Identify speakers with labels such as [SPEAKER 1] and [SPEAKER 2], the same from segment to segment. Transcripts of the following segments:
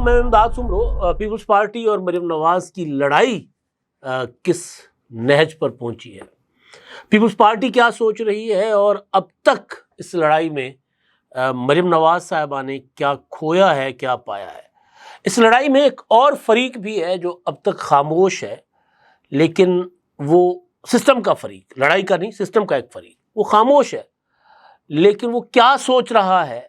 [SPEAKER 1] میں امداد Soomro. Peoples party اور مریم نواز کی لڑائی کس نہج پر پہنچی ہے؟ پیپلز پارٹی کیا سوچ رہی ہے اور اب تک اس لڑائی میں مریم نواز صاحبہ نے کیا کھویا ہے، کیا پایا ہے؟ اس لڑائی میں ایک اور فریق بھی ہے جو اب تک خاموش ہے، لیکن وہ سسٹم کا فریق، لڑائی کا نہیں، سسٹم کا ایک فریق، وہ خاموش ہے لیکن وہ کیا سوچ رہا ہے؟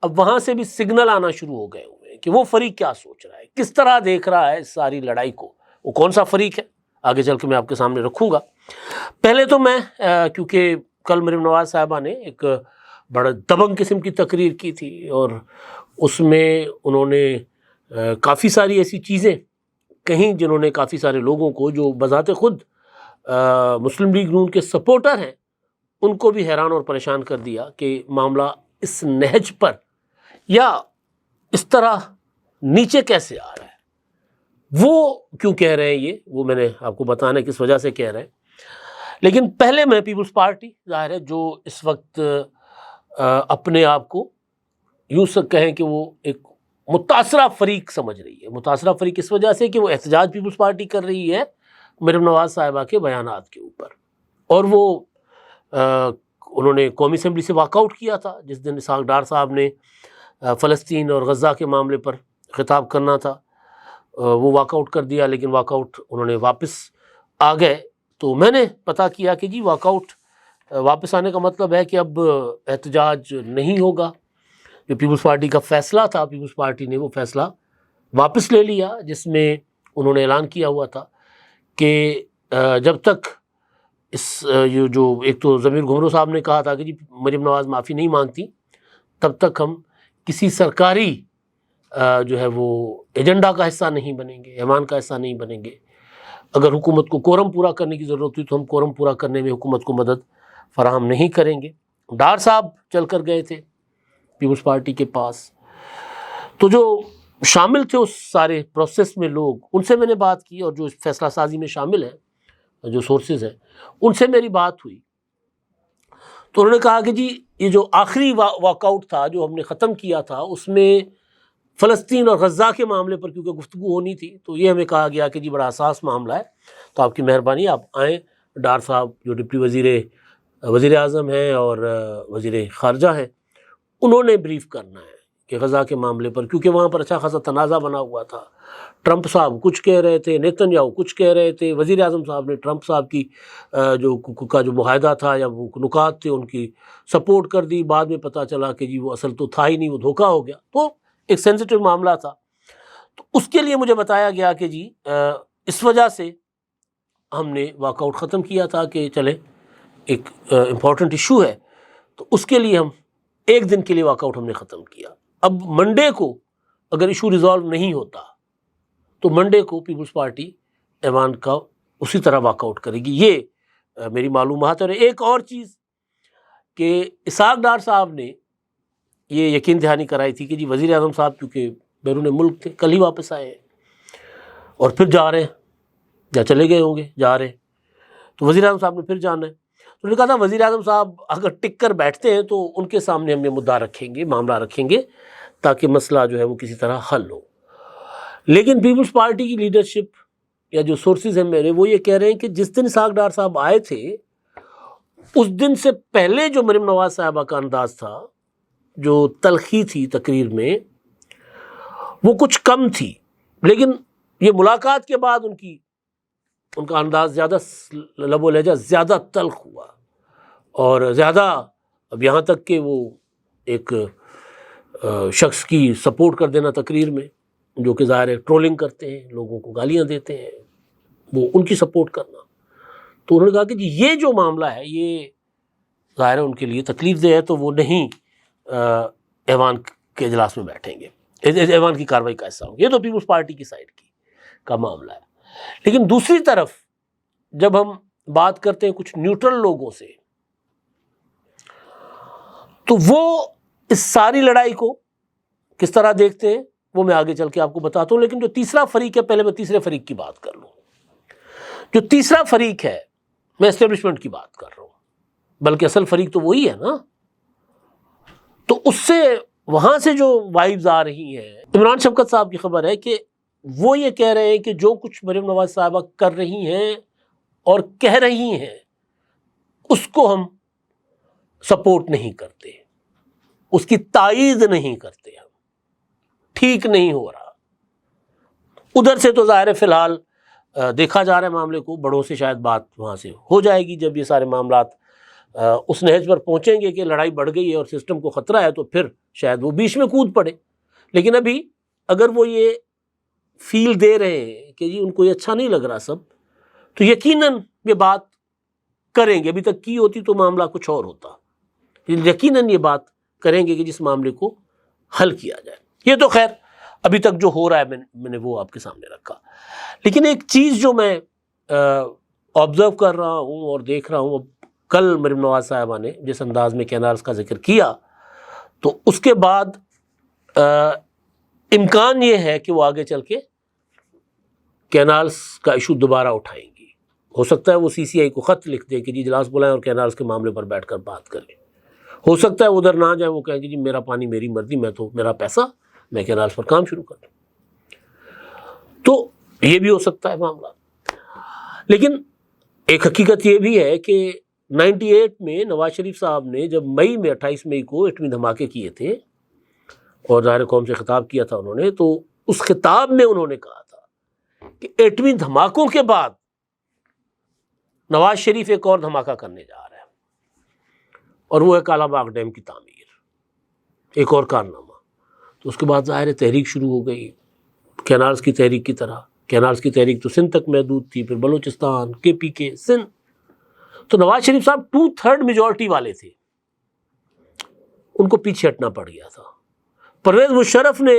[SPEAKER 1] اب وہاں سے بھی سگنل آنا شروع ہو گئے ہوئے ہیں کہ وہ فریق کیا سوچ رہا ہے، کس طرح دیکھ رہا ہے اس ساری لڑائی کو، وہ کون سا فریق ہے، آگے چل کے میں آپ کے سامنے رکھوں گا. پہلے تو میں کیونکہ کل مریم نواز صاحبہ نے ایک بڑا دبنگ قسم کی تقریر کی تھی اور اس میں انہوں نے کافی ساری ایسی چیزیں کہیں جنہوں نے کافی سارے لوگوں کو جو بذات خود مسلم لیگ نون کے سپورٹر ہیں ان کو بھی حیران اور پریشان کر دیا کہ معاملہ اس نہج پر یا اس طرح نیچے کیسے آ رہا ہے. وہ کیوں کہہ رہے ہیں یہ، وہ میں نے آپ کو بتانا ہے کس وجہ سے کہہ رہے ہیں. لیکن پہلے میں پیپلز پارٹی ظاہر ہے جو اس وقت اپنے آپ کو یوں سے کہیں کہ وہ ایک متاثرہ فریق سمجھ رہی ہے. متاثرہ فریق اس وجہ سے کہ وہ احتجاج پیپلز پارٹی کر رہی ہے مریم نواز صاحبہ کے بیانات کے اوپر، اور وہ انہوں نے قومی اسمبلی سے واک آؤٹ کیا تھا جس دن اسحاق ڈار صاحب نے فلسطین اور غزہ کے معاملے پر خطاب کرنا تھا. وہ واک آؤٹ کر دیا، لیکن واک آؤٹ انہوں نے واپس آ گئے. تو میں نے پتہ کیا کہ جی واک آؤٹ واپس آنے کا مطلب ہے کہ اب احتجاج نہیں ہوگا. جو پیپلز پارٹی کا فیصلہ تھا، پیپلز پارٹی نے وہ فیصلہ واپس لے لیا، جس میں انہوں نے اعلان کیا ہوا تھا کہ جب تک اس جو ایک تو ضمیر گھمرو صاحب نے کہا تھا کہ جی مریم نواز معافی نہیں مانگتی تب تک ہم کسی سرکاری جو ہے وہ ایجنڈا کا حصہ نہیں بنیں گے، ایوان کا حصہ نہیں بنیں گے. اگر حکومت کو کورم پورا کرنے کی ضرورت ہوئی تو ہم کورم پورا کرنے میں حکومت کو مدد فراہم نہیں کریں گے. ڈار صاحب چل کر گئے تھے پیپلز پارٹی کے پاس، تو جو شامل تھے اس سارے پروسیس میں لوگ، ان سے میں نے بات کی، اور جو فیصلہ سازی میں شامل ہیں جو سورسز ہیں ان سے میری بات ہوئی. تو انہوں نے کہا کہ جی یہ جو آخری واک آؤٹ تھا جو ہم نے ختم کیا تھا اس میں فلسطین اور غزہ کے معاملے پر کیونکہ گفتگو ہونی تھی تو یہ ہمیں کہا گیا کہ جی بڑا حساس معاملہ ہے، تو آپ کی مہربانی آپ آئیں. ڈار صاحب جو ڈپٹی وزیر اعظم ہیں اور وزیر خارجہ ہیں، انہوں نے بریف کرنا ہے کہ غزہ کے معاملے پر، کیونکہ وہاں پر اچھا خاصا تنازع بنا ہوا تھا. ٹرمپ صاحب کچھ کہہ رہے تھے، نیتن یاہو کچھ کہہ رہے تھے، وزیر اعظم صاحب نے ٹرمپ صاحب کی جو معاہدہ تھا یا وہ نکات تھے ان کی سپورٹ کر دی. بعد میں پتہ چلا کہ جی وہ اصل تو تھا ہی نہیں، وہ دھوکہ ہو گیا. تو ایک سینسٹیو معاملہ تھا. تو اس کے لیے مجھے بتایا گیا کہ جی اس وجہ سے ہم نے واک آؤٹ ختم کیا تھا کہ چلے ایک امپورٹنٹ ایشو ہے، تو اس کے لیے ہم ایک دن کے لیے واک آؤٹ ہم نے ختم کیا. اب منڈے کو اگر ایشو ریزالو نہیں ہوتا تو منڈے کو پیپلز پارٹی ایوان کا اسی طرح واک آؤٹ کرے گی. یہ میری معلومات ہے. اور ایک اور چیز کہ اسحاق ڈار صاحب نے یہ یقین دہانی کرائی تھی کہ جی وزیر اعظم صاحب کیونکہ بیرون ملک تھے، کل ہی واپس آئے ہیں اور پھر جا رہے ہیں یا چلے گئے ہوں گے، جا رہے ہیں، تو وزیر اعظم صاحب نے پھر جانا ہے. تو نے کہا تھا وزیر اعظم صاحب اگر ٹک کر بیٹھتے ہیں تو ان کے سامنے ہم یہ مدعا رکھیں گے، معاملہ رکھیں گے تاکہ مسئلہ جو ہے وہ کسی طرح حل ہو. لیکن پیپلز پارٹی کی لیڈرشپ یا جو سورسز ہیں میرے، وہ یہ کہہ رہے ہیں کہ جس دن اسحاق ڈار صاحب آئے تھے اس دن سے پہلے جو مریم نواز صاحبہ کا انداز تھا، جو تلخی تھی تقریر میں، وہ کچھ کم تھی. لیکن یہ ملاقات کے بعد ان کا انداز زیادہ لب و لہجہ زیادہ تلخ ہوا، اور زیادہ اب یہاں تک کہ وہ ایک شخص کی سپورٹ کر دینا تقریر میں جو کہ ظاہر ہے ٹرولنگ کرتے ہیں، لوگوں کو گالیاں دیتے ہیں، وہ ان کی سپورٹ کرنا. تو انہوں نے کہا کہ جی یہ جو معاملہ ہے یہ ظاہر ہے ان کے لیے تکلیف دہ ہے، تو وہ نہیں ایوان کے اجلاس میں بیٹھیں گے، ایوان کی کارروائی کا حصہ ہوں گے. یہ تو پیپلز پارٹی کی سائڈ کا معاملہ ہے. لیکن دوسری طرف جب ہم بات کرتے ہیں کچھ نیوٹرل لوگوں سے، تو وہ اس ساری لڑائی کو کس طرح دیکھتے ہیں وہ میں آگے چل کے آپ کو بتاتا ہوں. لیکن جو تیسرا فریق ہے، پہلے میں تیسرے فریق کی بات کر لوں. جو تیسرا فریق ہے، میں اسٹیبلشمنٹ کی بات کر رہا ہوں، بلکہ اصل فریق تو وہی ہے نا. تو اس سے وہاں سے جو وائبز آ رہی ہیں، عمران شفقت صاحب کی خبر ہے کہ وہ یہ کہہ رہے ہیں کہ جو کچھ مریم نواز صاحبہ کر رہی ہیں اور کہہ رہی ہیں اس کو ہم سپورٹ نہیں کرتے، اس کی تائید نہیں کرتے، ہم ٹھیک نہیں ہو رہا۔ ادھر سے تو ظاہر ہے فی الحال دیکھا جا رہا ہے معاملے کو، بڑوں سے شاید بات وہاں سے ہو جائے گی جب یہ سارے معاملات اس نہج پر پہنچیں گے کہ لڑائی بڑھ گئی ہے اور سسٹم کو خطرہ ہے، تو پھر شاید وہ بیچ میں کود پڑے۔ لیکن ابھی اگر وہ یہ فیل دے رہے ہیں کہ جی ان کو یہ اچھا نہیں لگ رہا سب، تو یقیناً یہ بات کریں گے۔ ابھی تک کی ہوتی تو معاملہ کچھ اور ہوتا، یقیناً یہ بات کریں گے کہ جس معاملے کو حل کیا جائے۔ یہ تو خیر ابھی تک جو ہو رہا ہے میں نے وہ آپ کے سامنے رکھا۔ لیکن ایک چیز جو میں آبزرو کر رہا ہوں اور دیکھ رہا ہوں، کل مریم نواز صاحبہ نے جس انداز میں کینالز کا ذکر کیا، تو اس کے بعد امکان یہ ہے کہ وہ آگے چل کے کینالز کا ایشو دوبارہ اٹھائیں گی۔ ہو سکتا ہے وہ سی سی آئی کو خط لکھ دیں کہ جی اجلاس بلائیں اور کینالز کے معاملے پر بیٹھ کر بات کریں۔ ہو سکتا ہے ادھر نہ جائیں، وہ کہیں کہ جی میرا پانی میری مرضی، میں تو میرا پیسہ، میں کینالز پر کام شروع کر دوں۔ تو یہ بھی ہو سکتا ہے معاملہ۔ لیکن ایک حقیقت یہ بھی ہے کہ 98 میں نواز شریف صاحب نے جب مئی میں 28 مئی کو ایٹمی دھماکے کیے تھے اور ظاہر قوم سے خطاب کیا تھا انہوں نے، تو اس خطاب میں انہوں نے کہا تھا کہ ایٹمی دھماکوں کے بعد نواز شریف ایک اور دھماکہ کرنے جا رہا ہے، اور وہ ہے کالا باغ ڈیم کی تعمیر، ایک اور کارنامہ۔ تو اس کے بعد ظاہر تحریک شروع ہو گئی، کینالز کی تحریک کی طرح۔ کینالز کی تحریک تو سندھ تک محدود تھی، پھر بلوچستان، کے پی کے، سندھ۔ تو نواز شریف صاحب 2/3 میجورٹی والے تھے، ان کو پیچھے ہٹنا پڑ گیا تھا۔ پرویز مشرف نے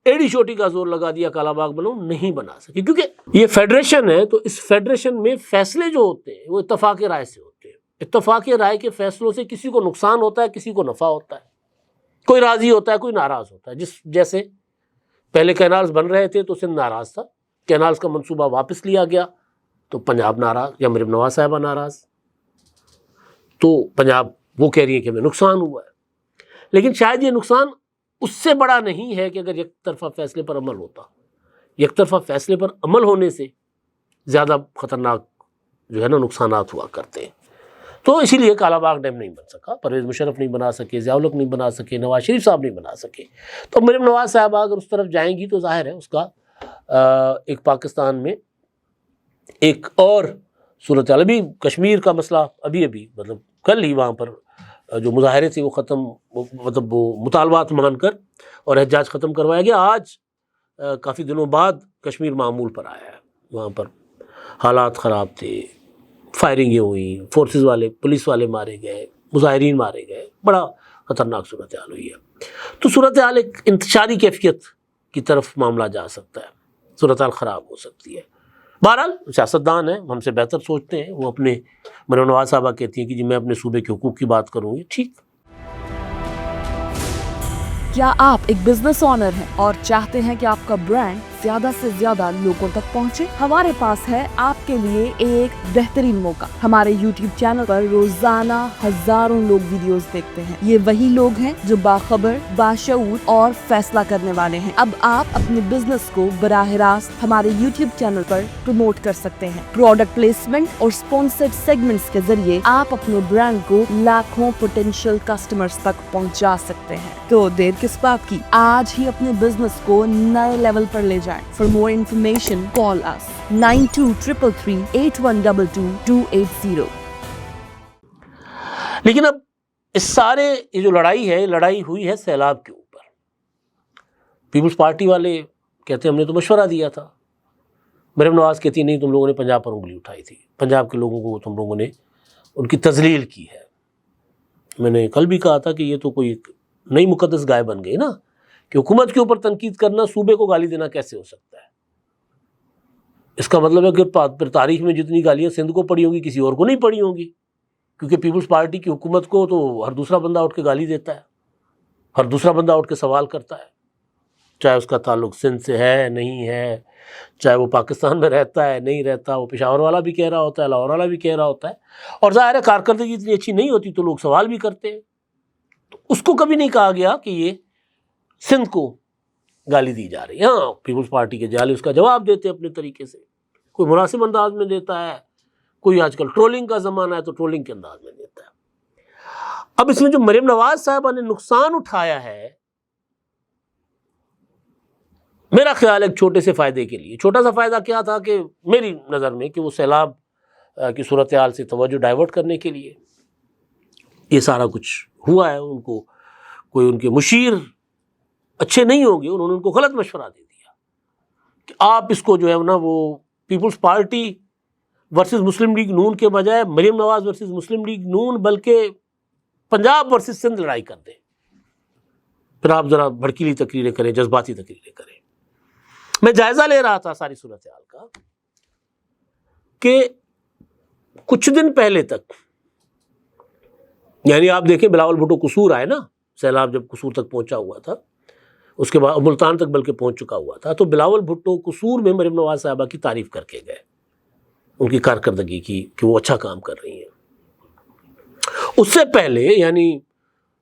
[SPEAKER 1] ایڑی چوٹی کا زور لگا دیا، کالا باغ نہیں بنا سکے، کیونکہ یہ فیڈریشن ہے، تو اس فیڈریشن میں فیصلے جو ہوتے ہیں وہ اتفاق رائے سے ہوتے ہیں۔ اتفاق رائے کے فیصلوں سے کسی کو نقصان ہوتا ہے، کسی کو نفع ہوتا ہے، کوئی راضی ہوتا ہے، کوئی ناراض ہوتا ہے۔ جیسے پہلے کینالز بن رہے تھے تو سندھ ناراض تھا، کینالز کا منصوبہ واپس لیا گیا تو پنجاب ناراض، یا مریم نواز صاحبہ ناراض، تو پنجاب وہ کہہ رہی ہے کہ ہمیں نقصان ہوا ہے۔ لیکن شاید یہ نقصان اس سے بڑا نہیں ہے کہ اگر یک طرفہ فیصلے پر عمل ہوتا۔ یک طرفہ فیصلے پر عمل ہونے سے زیادہ خطرناک جو ہے نا نقصانات ہوا کرتے ہیں۔ تو اسی لیے کالا باغ ڈیم نہیں بن سکا، پرویز مشرف نہیں بنا سکے، ضیاء الحق نہیں بنا سکے، نواز شریف صاحب نہیں بنا سکے۔ تو مریم نواز صاحبہ اگر اس طرف جائیں گی تو ظاہر ہے اس کا ایک پاکستان میں ایک اور صورتحال۔ ابھی کشمیر کا مسئلہ ابھی مطلب کل ہی وہاں پر جو مظاہرے تھے وہ ختم، مطلب وہ مطالبات مان کر اور احتجاج ختم کروایا گیا۔ آج کافی دنوں بعد کشمیر معمول پر آیا ہے، وہاں پر حالات خراب تھے، فائرنگیں ہوئی، فورسز والے، پولیس والے مارے گئے، مظاہرین مارے گئے، بڑا خطرناک صورتحال ہوئی ہے۔ تو صورتحال ایک انتشاری کیفیت کی طرف معاملہ جا سکتا ہے، صورتحال خراب ہو سکتی ہے۔ بہرحال سیاستدان ہیں، ہم سے بہتر سوچتے ہیں، وہ اپنے مریم نواز صاحبہ کہتی ہیں کہ جی میں اپنے صوبے کے حقوق کی بات کروں گی، ٹھیک۔
[SPEAKER 2] کیا آپ ایک بزنس اونر ہیں اور چاہتے ہیں کہ آپ کا برانڈ زیادہ سے زیادہ لوگوں تک پہنچے؟ ہمارے پاس ہے آپ کے لیے ایک بہترین موقع۔ ہمارے یوٹیوب چینل پر روزانہ ہزاروں لوگ ویڈیوز دیکھتے ہیں۔ یہ وہی لوگ ہیں جو باخبر، باشعور اور فیصلہ کرنے والے ہیں۔ اب آپ اپنے بزنس کو براہ راست ہمارے یوٹیوب چینل پر پروموٹ کر سکتے ہیں۔ پروڈکٹ پلیسمنٹ اور اسپانسرڈ سیگمنٹس کے ذریعے آپ اپنے برانڈ کو لاکھوں پوٹینشیل کسٹمرز تک پہنچا سکتے ہیں۔ تو دیر کس بات کی، آج ہی اپنے بزنس کو نئے لیول پر لے جائیں۔ For more information, call us 923338122280۔
[SPEAKER 1] لیکن اب اس سارے یہ جو لڑائی ہے، لڑائی ہوئی ہے سیلاب کے اوپر۔ پیپلز پارٹی والے کہتے ہیں ہم نے تو مشورہ دیا تھا، مریم نواز کہتی نہیں تم لوگوں نے پنجاب پر انگلی اٹھائی تھی، پنجاب کے لوگوں کو تم لوگوں نے ان کی تذلیل کی ہے۔ میں نے کل بھی کہا تھا کہ یہ تو کوئی نئی مقدس گائے بن گئی نا، کہ حکومت کے اوپر تنقید کرنا، صوبے کو گالی دینا کیسے ہو سکتا ہے؟ اس کا مطلب ہے کہ پھر تاریخ میں جتنی گالیاں سندھ کو پڑی ہوں گی کسی اور کو نہیں پڑی ہوں گی، کیونکہ پیپلز پارٹی کی حکومت کو تو ہر دوسرا بندہ اٹھ کے گالی دیتا ہے، ہر دوسرا بندہ اٹھ کے سوال کرتا ہے، چاہے اس کا تعلق سندھ سے ہے نہیں ہے، چاہے وہ پاکستان میں رہتا ہے نہیں رہتا، وہ پشاور والا بھی کہہ رہا ہوتا ہے، لاہور والا بھی کہہ رہا ہوتا ہے، اور ظاہر ہے کارکردگی اتنی اچھی نہیں ہوتی تو لوگ سوال بھی کرتے ہیں۔ تو اس کو کبھی نہیں کہا گیا کہ یہ سندھ کو گالی دی جا رہی ہے. ہاں پیپلز پارٹی کے جالے اس کا جواب دیتے اپنے طریقے سے, کوئی مناسب انداز میں دیتا ہے, کوئی آج کل ٹرولنگ کا زمانہ ہے تو ٹرولنگ کے انداز میں دیتا ہے. اب اس میں جو مریم نواز صاحبہ نے نقصان اٹھایا ہے, میرا خیال ایک چھوٹے سے فائدے کے لیے, چھوٹا سا فائدہ کیا تھا کہ میری نظر میں کہ وہ سیلاب کی صورتحال سے توجہ ڈائیورٹ کرنے کے لیے یہ سارا کچھ ہوا ہے. ان کو کوئی ان کے مشیر اچھے نہیں ہوں گے, انہوں نے ان کو غلط مشورہ دے دیا کہ آپ اس کو جو ہے نا وہ پیپلز پارٹی ورسز مسلم لیگ نون کے بجائے مریم نواز ورسز مسلم لیگ نون بلکہ پنجاب ورسز سندھ لڑائی کر دیں, پھر آپ ذرا بھڑکیلی تقریریں کریں, جذباتی تقریریں کریں. میں جائزہ لے رہا تھا ساری صورتحال کا کہ کچھ دن پہلے تک, یعنی آپ دیکھیں بلاول بھٹو قصور آئے نا, سیلاب جب قصور تک پہنچا ہوا تھا, اس کے بعد ملتان تک بلکہ پہنچ چکا ہوا تھا, تو بلاول بھٹو قصور میں مریم نواز صاحبہ کی تعریف کر کے گئے, ان کی کارکردگی کی کہ وہ اچھا کام کر رہی ہیں. اس سے پہلے یعنی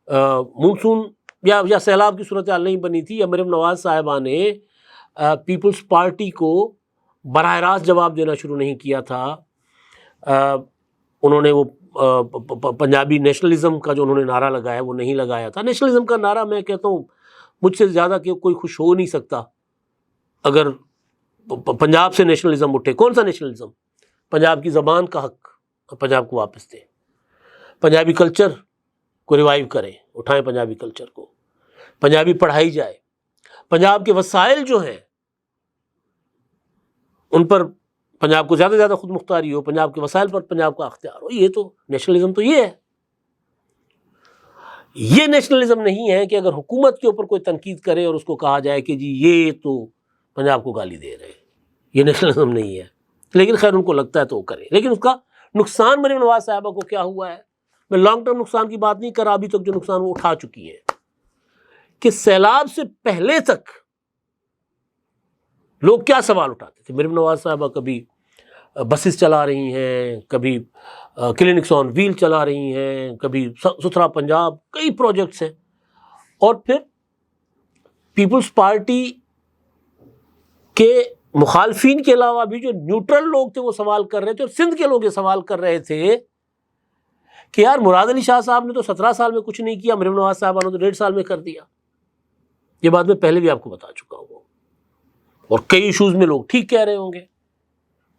[SPEAKER 1] مونسون یا سیلاب کی صورتحال نہیں بنی تھی, یا مریم نواز صاحبہ نے پیپلز پارٹی کو براہ راست جواب دینا شروع نہیں کیا تھا. انہوں نے وہ پنجابی نیشنلزم کا جو انہوں نے نعرہ لگایا وہ نہیں لگایا تھا. نیشنلزم کا نعرہ میں کہتا ہوں مجھ سے زیادہ کہ کوئی خوش ہو نہیں سکتا اگر پنجاب سے نیشنلزم اٹھے. کون سا نیشنلزم؟ پنجاب کی زبان کا حق پنجاب کو واپس دیں, پنجابی کلچر کو ریوائیو کریں, اٹھائیں پنجابی کلچر کو, پنجابی پڑھائی جائے, پنجاب کے وسائل جو ہیں ان پر پنجاب کو زیادہ سے زیادہ خود مختاری ہو, پنجاب کے وسائل پر پنجاب کا اختیار ہو. یہ تو نیشنلزم تو یہ ہے. یہ نیشنلزم نہیں ہے کہ اگر حکومت کے اوپر کوئی تنقید کرے اور اس کو کہا جائے کہ جی یہ تو پنجاب کو گالی دے رہے ہیں, یہ نیشنلزم نہیں ہے. لیکن خیر ان کو لگتا ہے تو وہ کرے. لیکن اس کا نقصان مریم نواز صاحبہ کو کیا ہوا ہے, میں لانگ ٹرم نقصان کی بات نہیں کر رہا, ابھی تک جو نقصان وہ اٹھا چکی ہے کہ سیلاب سے پہلے تک لوگ کیا سوال اٹھاتے تھے. مریم نواز صاحبہ کبھی بسز چلا رہی ہیں, کبھی کلینکس آن ویل چلا رہی ہیں, کبھی ستھرا پنجاب, کئی پروجیکٹس ہیں. اور پھر پیپلز پارٹی کے مخالفین کے علاوہ بھی جو نیوٹرل لوگ تھے وہ سوال کر رہے تھے, اور سندھ کے لوگ یہ سوال کر رہے تھے کہ یار مراد علی شاہ صاحب نے تو 17 سال میں کچھ نہیں کیا, مریم نواز صاحبہ نے تو 1.5 سال میں کر دیا. یہ بات میں پہلے بھی آپ کو بتا چکا ہوں, اور کئی ایشوز میں لوگ ٹھیک کہہ رہے ہوں گے.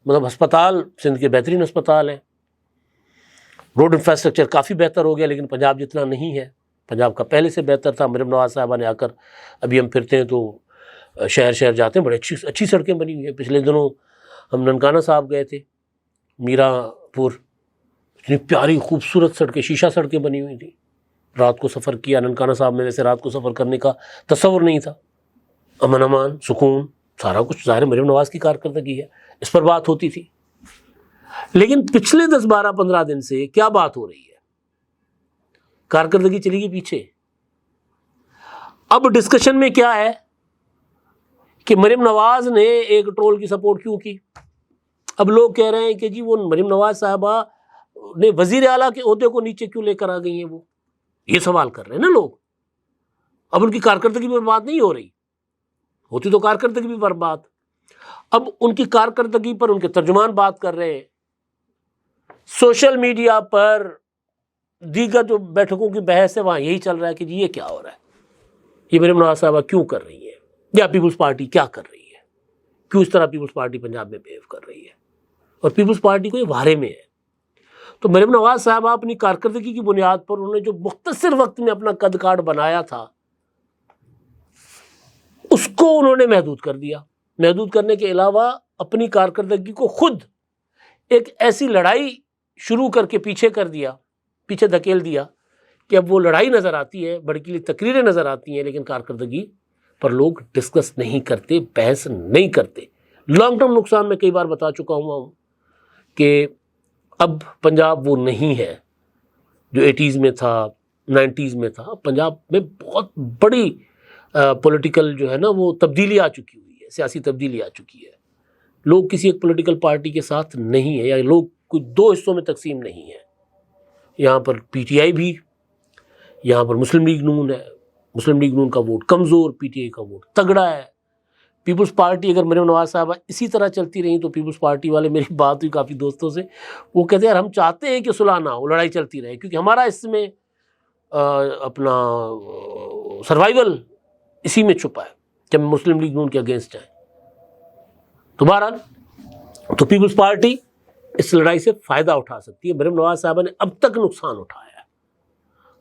[SPEAKER 1] مطلب ہسپتال سندھ کے بہترین ہسپتال ہیں, روڈ انفراسٹرکچر کافی بہتر ہو گیا, لیکن پنجاب جتنا نہیں ہے. پنجاب کا پہلے سے بہتر تھا. مریم نواز صاحبہ نے آ کر, ابھی ہم پھرتے ہیں تو شہر شہر جاتے ہیں, بڑے اچھی سڑکیں بنی ہوئی ہیں. پچھلے دنوں ہم ننکانہ صاحب گئے تھے, میرا پور, اتنی پیاری خوبصورت سڑکیں, شیشہ سڑکیں بنی ہوئی تھیں. رات کو سفر کیا ننکانہ صاحب میں, ویسے رات کو سفر کرنے کا تصور نہیں تھا. امن امان, سکون, سارا کچھ ظاہر مریم نواز کی کارکردگی ہے, اس پر بات ہوتی تھی. لیکن پچھلے 10-12-15 دن سے کیا بات ہو رہی ہے؟ کارکردگی چلی گئی پیچھے. اب ڈسکشن میں کیا ہے کہ مریم نواز نے ایک ٹرول کی سپورٹ کیوں کی. اب لوگ کہہ رہے ہیں کہ جی وہ مریم نواز صاحبہ نے وزیر اعلیٰ کے عہدے کو نیچے کیوں لے کر آ گئی ہیں, وہ یہ سوال کر رہے ہیں نا لوگ. اب ان کی کارکردگی پر بات نہیں ہو رہی, ہوتی تو کارکردگی بھی پر بات. اب ان کی کارکردگی پر ان کے ترجمان بات کر رہے ہیں. سوشل میڈیا پر دیگر جو بیٹھکوں کی بحث ہے وہاں یہی چل رہا ہے کہ جی یہ کیا ہو رہا ہے, یہ مریم نواز صاحبہ کیوں کر رہی ہے, یا پیپلز پارٹی کیا کر رہی ہے, کیوں اس طرح پیپلز پارٹی پنجاب میں بیہیو کر رہی ہے. اور پیپلز پارٹی کو یہ وارے میں ہے. تو مریم نواز صاحبہ اپنی کارکردگی کی بنیاد پر انہوں نے جو مختصر وقت میں اپنا قد کاٹ بنایا تھا اس کو انہوں نے محدود کر دیا. محدود کرنے کے علاوہ اپنی کارکردگی کو خود ایک ایسی لڑائی شروع کر کے پیچھے کر دیا, پیچھے دھکیل دیا کہ اب وہ لڑائی نظر آتی ہے, بڑکی تقریریں نظر آتی ہیں, لیکن کارکردگی پر لوگ ڈسکس نہیں کرتے, بحث نہیں کرتے. لانگ ٹرم نقصان میں کئی بار بتا چکا ہوں کہ اب پنجاب وہ نہیں ہے جو 80s میں تھا, 90s میں تھا. پنجاب میں بہت بڑی پولیٹیکل جو ہے نا وہ تبدیلی آ چکی ہوئی ہے, سیاسی تبدیلی آ چکی ہے. لوگ کسی ایک پولیٹیکل پارٹی کے ساتھ نہیں ہے, یا لوگ کوئی 2 حصوں میں تقسیم نہیں ہے. یہاں پر پی ٹی آئی بھی, یہاں پر مسلم لیگ نون ہے، مسلم لیگ نون کا ووٹ کمزور، پی ٹی آئی کا ووٹ تگڑا ہے. پیپلز پارٹی اگر مریم نواز صاحبہ اسی طرح چلتی رہیں تو پیپلز پارٹی والے، میری بات ہوئی کافی دوستوں سے، وہ کہتے ہیں یار ہم چاہتے ہیں کہ صلح نہ ہو، لڑائی چلتی رہے، کیونکہ ہمارا اس میں اپنا سروائیول اسی میں چھپا ہے کہ ہم مسلم لیگ نون کے اگینسٹ ہیں. تو بہرحال تو پیپلز پارٹی اس لڑائی سے فائدہ اٹھا سکتی ہے. مریم نواز صاحبہ نے اب تک نقصان اٹھایا ہے.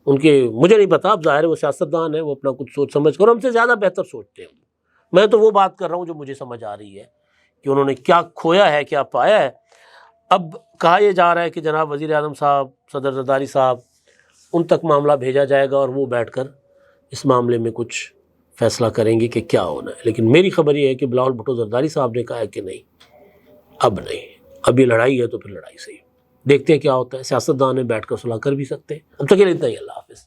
[SPEAKER 1] ان کے مجھے نہیں پتا، اب ظاہر ہے وہ سیاستدان ہے، وہ اپنا کچھ سوچ سمجھ کر ہم سے زیادہ بہتر سوچتے ہیں. میں تو وہ بات کر رہا ہوں جو مجھے سمجھ آ رہی ہے کہ انہوں نے کیا کھویا ہے، کیا پایا ہے. اب کہا یہ جا رہا ہے کہ جناب وزیر اعظم صاحب، صدر زرداری صاحب، ان تک معاملہ بھیجا جائے گا اور وہ بیٹھ کر اس معاملے میں کچھ فیصلہ کریں گے کہ کیا ہونا ہے. لیکن میری خبر یہ ہے کہ بلاول بھٹو زرداری صاحب نے کہا ہے کہ نہیں، اب نہیں، اب یہ لڑائی ہے تو پھر لڑائی سے ہی دیکھتے ہیں کیا ہوتا ہے. سیاستدان میں بیٹھ کر صلح کر بھی سکتے ہیں. اب تک کے لیے اتنا ہی. اللہ حافظ.